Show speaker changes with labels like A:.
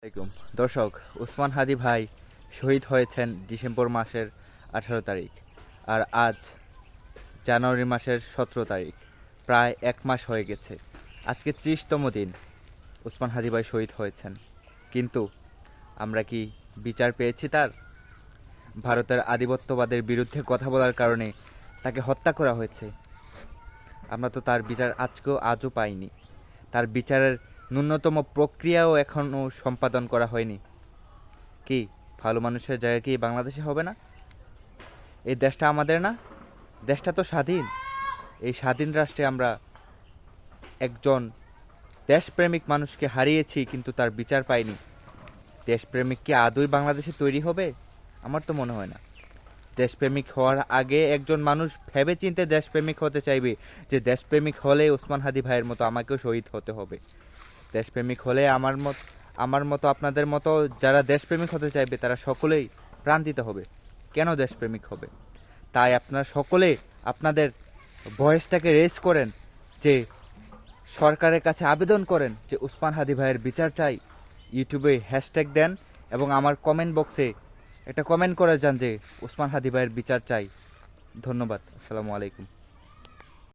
A: আলাইকুম দর্শক, ওসমান হাদি ভাই শহীদ হয়েছেন ডিসেম্বর মাসের 18 তারিখ, আর আজ জানুয়ারি মাসের 17 তারিখ। প্রায় এক মাস হয়ে গেছে। আজকে 30তম দিন ওসমান হাদি ভাই শহীদ হয়েছেন, কিন্তু আমরা কি বিচার পেয়েছি তার? ভারতের আধিপত্যবাদের বিরুদ্ধে কথা বলার কারণে তাকে হত্যা করা হয়েছে। আমরা তো তার বিচার আজও পাইনি। তার বিচারের ন্যূনতম প্রক্রিয়াও এখনও সম্পাদন করা হয়নি। কি ভালো মানুষের জায়গা কি বাংলাদেশে হবে না? এই দেশটা আমাদের না? দেশটা তো স্বাধীন। এই স্বাধীন রাষ্ট্রে আমরা একজন দেশপ্রেমিক মানুষকে হারিয়েছি, কিন্তু তার বিচার পাইনি। দেশপ্রেমিক কি আদৌ বাংলাদেশে তৈরি হবে? আমার তো মনে হয় না। দেশপ্রেমিক হওয়ার আগে একজন মানুষ ভেবেচিন্তে দেশপ্রেমিক হতে চাইবে, যে দেশপ্রেমিক হলে ওসমান হাদি ভাইয়ের মতো আমাকেও শহীদ হতে হবে। দেশপ্রেমিক হলে আমার মতো আপনাদের মতো যারা দেশপ্রেমিক হতে চাইবে তারা সকলেই প্রাণ দিতে হবে। কেন দেশপ্রেমিক হবে? তাই আপনারা সকলে আপনাদের ভয়েসটাকে রেজ করেন, যে সরকারের কাছে আবেদন করেন যে ওসমান হাদি ভাইয়ের বিচার চাই। ইউটিউবে হ্যাশট্যাগ দেন এবং আমার কমেন্ট বক্সে একটা কমেন্ট করে যান যে ওসমান হাদি ভাইয়ের বিচার চাই। ধন্যবাদ। আসসালামু আলাইকুম।